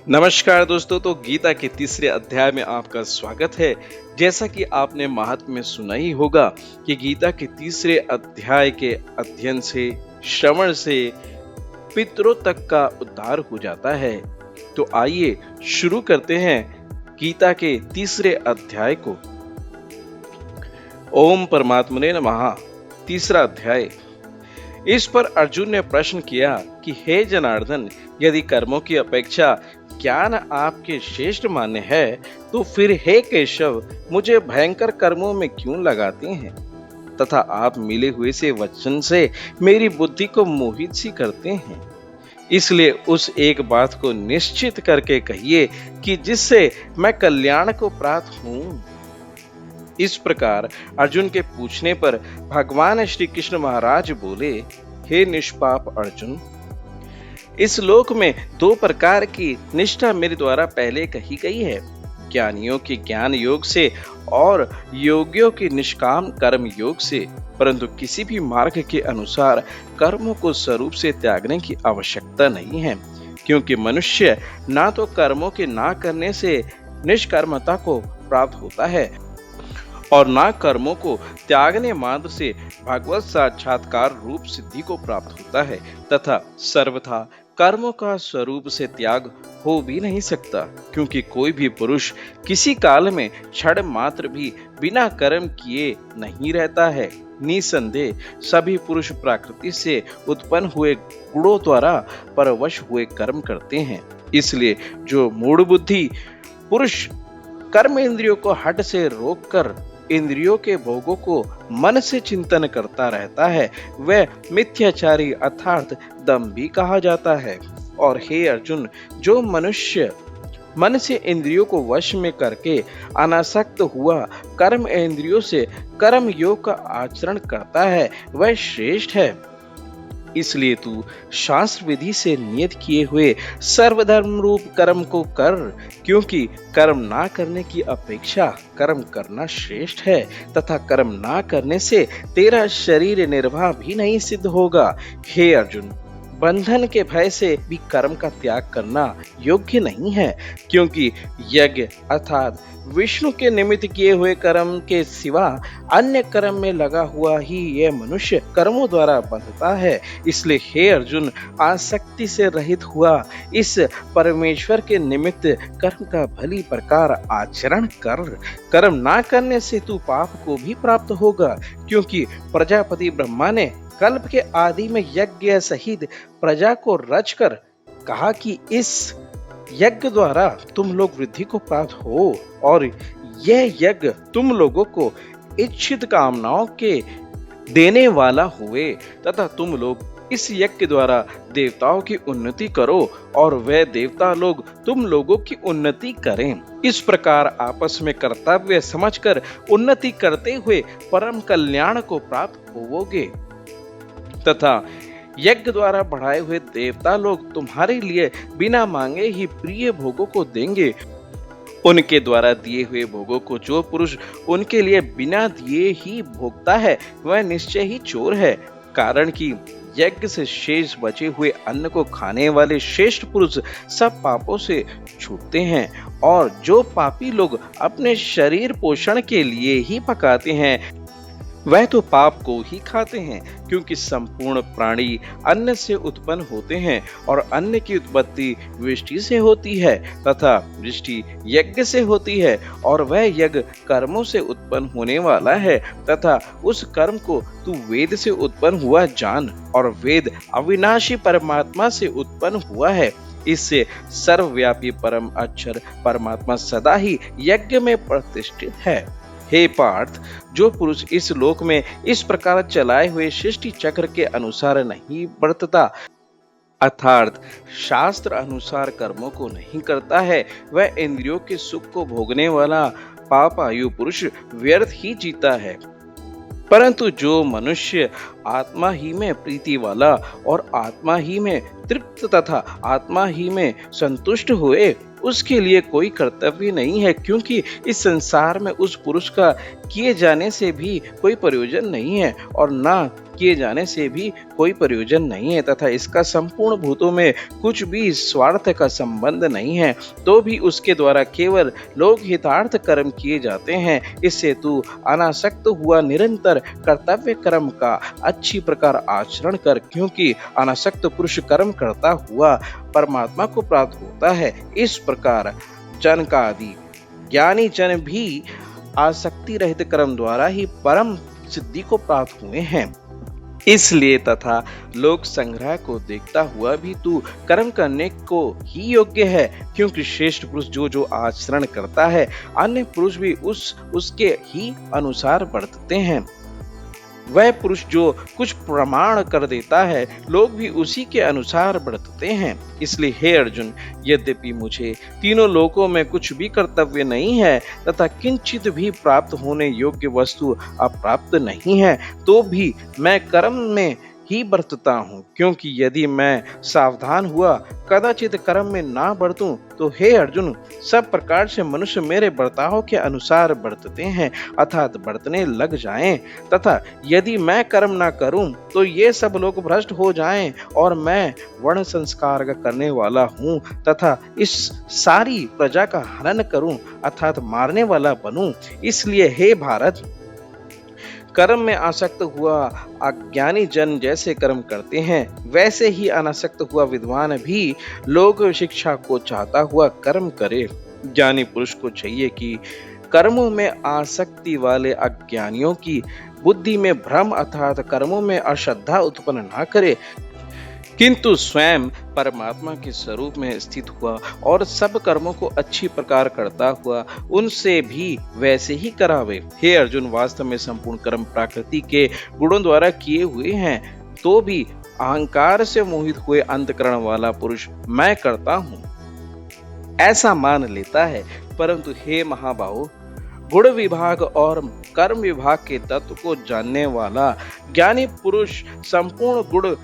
नमस्कार दोस्तों। तो गीता के तीसरे अध्याय में आपका स्वागत है। जैसा कि आपने महात्म्य में सुना ही होगा कि गीता के तीसरे अध्याय के अध्ययन से, श्रवण से पितरों तक का उद्धार हो जाता है। तो आइए शुरू करते हैं गीता के तीसरे अध्याय को। ओम परमात्मने नमः। तीसरा अध्याय। इस पर अर्जुन ने प्रश्न किया कि हे जनार्दन, यदि कर्मों की अपेक्षा ज्ञान आपके श्रेष्ठ मान्य है, तो फिर हे केशव, मुझे भयंकर कर्मों में क्यों लगाते हैं तथा आप मिले हुए से वचन से मेरी बुद्धि को मोहित सी करते हैं। इसलिए उस एक बात को निश्चित करके कहिए कि जिससे मैं कल्याण को प्राप्त हूं। इस प्रकार अर्जुन के पूछने पर भगवान श्री कृष्ण महाराज बोले, हे निष्पाप अर्जुन, इस लोक में दो प्रकार की निष्ठा मेरे द्वारा पहले कही गई है, ज्ञानियों के ज्ञान योग से और योगियों के निष्काम कर्म योग से। परंतु किसी भी मार्ग के अनुसार कर्मों को स्वरूप से त्यागने की आवश्यकता नहीं है, क्योंकि मनुष्य ना तो कर्मों के ना करने से निष्कर्मता को प्राप्त होता है और ना कर्मों को त्यागने मात्र से भगवत साक्षात्कार रूप सिद्धि को प्राप्त होता है, तथा सर्वथा कर्मों का स्वरूप से त्याग हो भी नहीं सकता, क्योंकि कोई भी पुरुष किसी काल में क्षण मात्र भी बिना कर्म किए नहीं रहता है। निसंदेह सभी पुरुष प्रकृति से उत्पन्न हुए गुणों द्वारा परवश हुए कर्म करते हैं। इसलिए जो मूढ़ बुद्धि पुरुष कर्म इंद्रियों को हठ से रोककर इंद्रियों के भोगों को मन से चिंतन करता रहता है, वह मिथ्याचारी अर्थात दंभी कहा जाता है। और हे अर्जुन, जो मनुष्य मन से इंद्रियों को वश में करके अनासक्त हुआ कर्म इंद्रियों से कर्म योग का आचरण करता है, वह श्रेष्ठ है। इसलिए तू शास्त्र विधि से नियत किए हुए सर्वधर्म रूप कर्म को कर, क्योंकि कर्म ना करने की अपेक्षा कर्म करना श्रेष्ठ है, तथा कर्म ना करने से तेरा शरीर निर्वाह भी नहीं सिद्ध होगा। हे अर्जुन, बंधन के भय से भी कर्म का त्याग करना योग्य नहीं है, क्योंकि यज्ञ अर्थात विष्णु के निमित्त किए हुए कर्म के सिवा अन्य कर्म में लगा हुआ ही यह मनुष्य कर्मों द्वारा बंधता है। इसलिए हे अर्जुन, आसक्ति से रहित हुआ इस परमेश्वर के निमित्त कर्म का भली प्रकार आचरण कर। कर्म ना करने से तू पाप को भी प्राप्त होगा, क्योंकि प्रजापति ब्रह्मा ने कल्प के आदि में यज्ञ सहित प्रजा को रचकर कहा कि इस यज्ञ द्वारा तुम लोग वृद्धि को प्राप्त हो, और यह यज्ञ तुम लोगों को इच्छित कामनाओं के देने वाला हुए, तथा तुम लोग इस यज्ञ द्वारा देवताओं की उन्नति करो और वह देवता लोग तुम लोगों की उन्नति करें। इस प्रकार आपस में कर्तव्य समझकर उन्नति करते हुए परम कल्याण को प्राप्त होवोगे, तथा यज्ञ द्वारा बढ़ाए हुए देवता लोग तुम्हारे लिए बिना मांगे ही प्रिय भोगों को देंगे। उनके द्वारा दिए हुए भोगों को जो पुरुष उनके लिए बिना दिए ही भोगता है, वह निश्चय ही चोर है। कारण कि यज्ञ से शेष बचे हुए अन्न को खाने वाले श्रेष्ठ पुरुष सब पापों से छूटते हैं, और जो पापी लोग अपने शरीर पोषण के लिए ही पकाते हैं, वह तो पाप को ही खाते हैं। क्योंकि संपूर्ण प्राणी अन्न से उत्पन्न होते हैं, और अन्न की उत्पत्ति वृष्टि से होती है, तथा वृष्टि यज्ञ से होती है, और वह यज्ञ कर्मों से उत्पन्न होने वाला है, तथा उस कर्म को तू वेद से उत्पन्न हुआ जान, और वेद अविनाशी परमात्मा से उत्पन्न हुआ है। इससे सर्वव्यापी परम अक्षर परमात्मा सदा ही यज्ञ में प्रतिष्ठित है। हे पार्थ, जो पुरुष इस लोक में इस प्रकार चलाए हुए सृष्टि चक्र के अनुसार नहीं बरतता, अर्थात शास्त्र अनुसार कर्मों को नहीं करता है, वह इंद्रियों के सुख को भोगने वाला पापायु पुरुष व्यर्थ ही जीता है। परंतु जो मनुष्य आत्मा ही में प्रीति वाला और आत्मा ही में तृप्त तथा आत्मा ही में संतुष्ट हुए, उसके लिए कोई कर्तव्य नहीं है, क्योंकि इस संसार में उस पुरुष का किए जाने से भी कोई प्रयोजन नहीं है और ना किए जाने से भी कोई प्रयोजन नहीं है, तथा इसका संपूर्ण भूतों में कुछ भी स्वार्थ का संबंध नहीं है, तो भी उसके द्वारा केवल लोक हितार्थ कर्म किए जाते हैं। इससे तू अनासक्त हुआ निरंतर कर्तव्य कर्म का अच्छी प्रकार आचरण कर, क्योंकि अनासक्त पुरुष कर्म करता हुआ परमात्मा को प्राप्त होता है। इस प्रकार जनकादि ज्ञानी जन भी आसक्ति रहित कर्म द्वारा ही परम सिद्धि को प्राप्त हुए हैं। इसलिए तथा लोक संग्रह को देखता हुआ भी तू कर्म करने को ही योग्य है, क्योंकि श्रेष्ठ पुरुष जो जो आचरण करता है अन्य पुरुष भी उसके ही अनुसार बरतते हैं। वह पुरुष जो कुछ प्रमाण कर देता है लोग भी उसी के अनुसार बरतते हैं। इसलिए हे अर्जुन, यद्यपि मुझे तीनों लोकों में कुछ भी कर्तव्य नहीं है तथा किंचित भी प्राप्त होने योग्य वस्तु अप्राप्त नहीं है, तो भी मैं कर्म में ही बरतता हूँ, क्योंकि यदि मैं सावधान हुआ कदाचित कर्म में ना बरतूं तो हे अर्जुन, सब प्रकार से मनुष्य मेरे बर्ताव के अनुसार बरतते हैं, अर्थात बरतने लग जाएं, तथा यदि मैं कर्म ना करूं तो ये सब लोग भ्रष्ट हो जाएं और मैं वर्ण संस्कार का करने वाला हूं तथा इस सारी प्रजा का हनन करूं, अर्थात मारने वाला बनूं। इसलिए हे भारत, कर्म में आसक्त हुआ अज्ञानी जन जैसे कर्म करते हैं वैसे ही अनासक्त हुआ विद्वान भी लोक शिक्षा को चाहता हुआ कर्म करे। ज्ञानी पुरुष को चाहिए कि कर्मों में आसक्ति वाले अज्ञानियों की बुद्धि में भ्रम अर्थात कर्मों में अश्रद्धा उत्पन्न न करे, किंतु स्वयं परमात्मा के स्वरूप में स्थित हुआ और सब कर्मों को अच्छी प्रकार करता हुआ उनसे भी वैसे ही करावे। हे अर्जुन, वास्तव में संपूर्ण कर्म प्रकृति के गुणों द्वारा किए हुए हैं, तो भी अहंकार से मोहित हुए अंतकरण वाला पुरुष मैं करता हूँ ऐसा मान लेता है। परंतु हे महाबाहो, गुण विभाग और कर्म विभाग के तत्व को जानने वाला ज्ञानी पुरुष संपूर्ण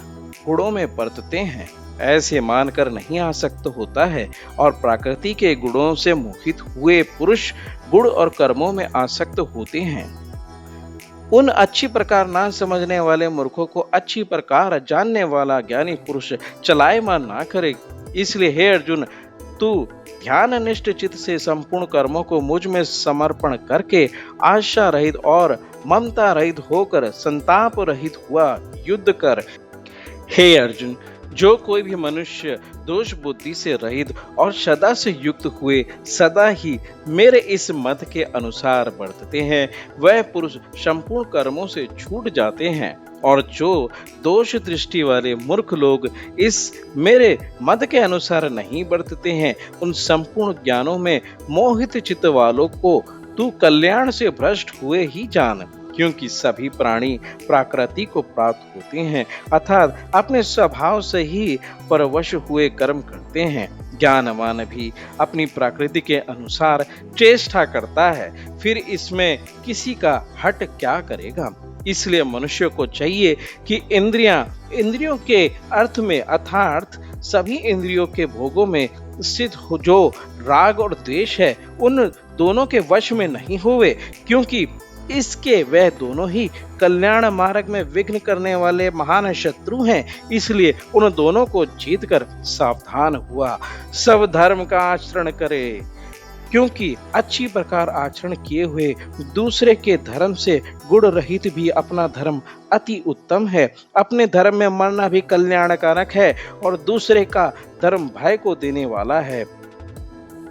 गुणों में बरतते हैं ऐसे मानकर नहीं आसक्त होता है, और प्रकृति के गुणों से मोहित हुए पुरुष गुण और कर्मों में आसक्त होते हैं। उन अच्छी प्रकार ना समझने वाले मूर्खों को अच्छी प्रकार जानने वाला ज्ञानी पुरुष चलायमान ना करे। इसलिए हे अर्जुन, तू ध्यान निष्ठ चित्त से संपूर्ण कर्मों को मुझ में समर्पण करके आशा रहित और ममता रहित होकर संताप रहित हुआ युद्ध कर। हे अर्जुन, जो कोई भी मनुष्य दोष बुद्धि से रहित और सदा से युक्त हुए सदा ही मेरे इस मत के अनुसार बरतते हैं वह पुरुष संपूर्ण कर्मों से छूट जाते हैं, और जो दोष दृष्टि वाले मूर्ख लोग इस मेरे मत के अनुसार नहीं बरतते हैं उन संपूर्ण ज्ञानों में मोहित चित्त वालों को तू कल्याण से भ्रष्ट हुए ही जान, क्योंकि सभी प्राणी प्रकृति को प्राप्त होते हैं अर्थात अपने स्वभाव से ही परवश हुए कर्म करते हैं। ज्ञानवान भी अपनी प्रकृति के अनुसार चेष्टा करता है, फिर इसमें किसी का हट क्या करेगा। इसलिए मनुष्य को चाहिए कि इंद्रियों के अर्थ में अर्थात सभी इंद्रियों के भोगों में स्थित हो जो राग और द्वेष है उन दोनों के वश में नहीं हुए, क्योंकि इसके वह दोनों ही कल्याण मार्ग में विघ्न करने वाले महान शत्रु हैं। इसलिए उन दोनों को जीतकर सावधान हुआ सब धर्म का आचरण करे, क्योंकि अच्छी प्रकार आचरण किए हुए दूसरे के धर्म से गुण रहित भी अपना धर्म अति उत्तम है। अपने धर्म में मरना भी कल्याणकारक है और दूसरे का धर्म भय को देने वाला है।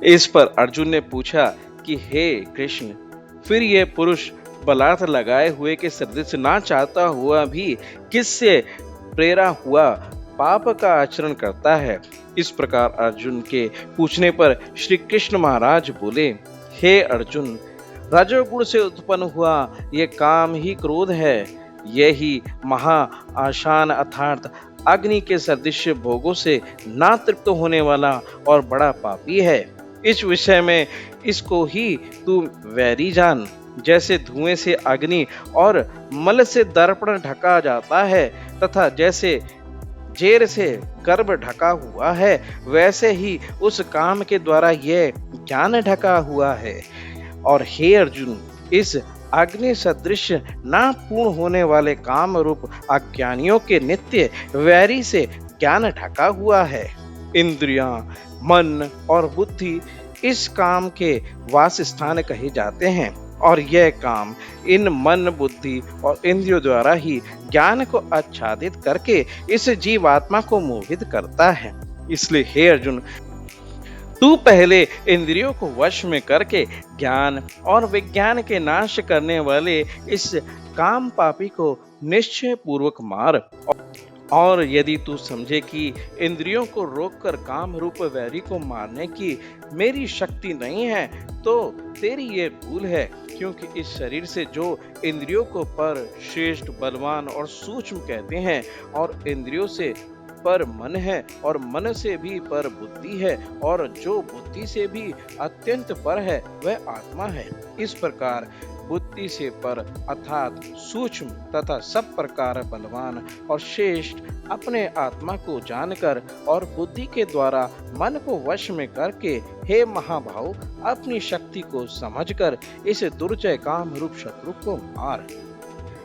इस पर अर्जुन ने पूछा कि हे कृष्ण, फिर यह पुरुष बलात् लगाए हुए के सदृश ना चाहता हुआ भी किससे प्रेरा हुआ पाप का आचरण करता है। इस प्रकार अर्जुन के पूछने पर श्री कृष्ण महाराज बोले, हे अर्जुन, रजोगुण से उत्पन्न हुआ ये काम ही क्रोध है, यही महा आशान अर्थात अग्नि के सदृश भोगों से ना तृप्त होने वाला और बड़ा पापी है। इस विषय में इसको ही तू वैरी जान। जैसे धुएं से अग्नि और मल से दर्पण ढका जाता है तथा जैसे जेर से गर्भ ढका हुआ है, वैसे ही उस काम के द्वारा यह ज्ञान ढका हुआ है। और हे अर्जुन, इस अग्नि सदृश ना पूर्ण होने वाले काम रूप अज्ञानियों के नित्य वैरी से ज्ञान ढका हुआ है। इंद्रियां, मन और बुद्धि इस काम के वास स्थान कहे जाते हैं, और यह काम इन मन, बुद्धि और इंद्रियों द्वारा ही ज्ञान को आच्छादित करके इस जीवात्मा को मोहित करता है। इसलिए हे अर्जुन, तू पहले इंद्रियों को वश में करके ज्ञान और विज्ञान के नाश करने वाले इस काम पापी को निश्चय पूर्वक मार। और यदि तू समझे कि इंद्रियों को रोककर काम रूप वैरी को मारने की मेरी शक्ति नहीं है, तो तेरी ये भूल है, क्योंकि इस शरीर से जो इंद्रियों को पर, श्रेष्ठ, बलवान और सूक्ष्म कहते हैं, और इंद्रियों से पर मन है, और मन से भी पर बुद्धि है, और जो बुद्धि से भी अत्यंत पर है वह आत्मा है। इस प्रकार बुद्धि से पर अर्थात सूक्ष्म तथा सब प्रकार बलवान और श्रेष्ठ अपने आत्मा को जानकर और बुद्धि के द्वारा मन को वश में करके, हे महाभाव, अपनी शक्ति को समझकर इस दुर्जय काम रूप शत्रु को मार।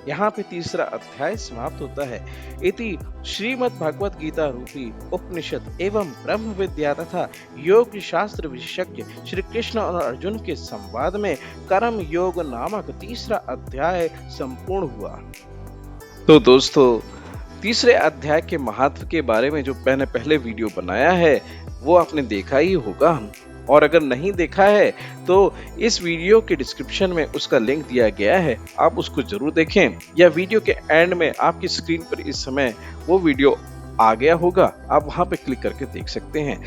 यहाँ पे तीसरा अध्याय समाप्त होता है। इति श्रीमद् भगवत गीता रूपी उपनिषद एवं ब्रह्म विद्या तथा योग शास्त्र विशेषज्ञ श्री कृष्ण और अर्जुन के संवाद में कर्म योग नामक तीसरा अध्याय संपूर्ण हुआ। तो दोस्तों, तीसरे अध्याय के महत्व के बारे में जो मैंने पहले वीडियो बनाया है वो आपने देखा ही होगा, और अगर नहीं देखा है तो इस वीडियो के डिस्क्रिप्शन में उसका लिंक दिया गया है, आप उसको जरूर देखें, या वीडियो के एंड में आपकी स्क्रीन पर इस समय वो वीडियो आ गया होगा, आप वहां पे क्लिक करके देख सकते हैं।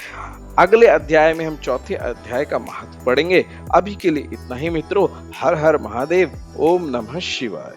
अगले अध्याय में हम चौथे अध्याय का महत्व पढ़ेंगे। अभी के लिए इतना ही मित्रों। हर हर महादेव। ओम नमः शिवाय।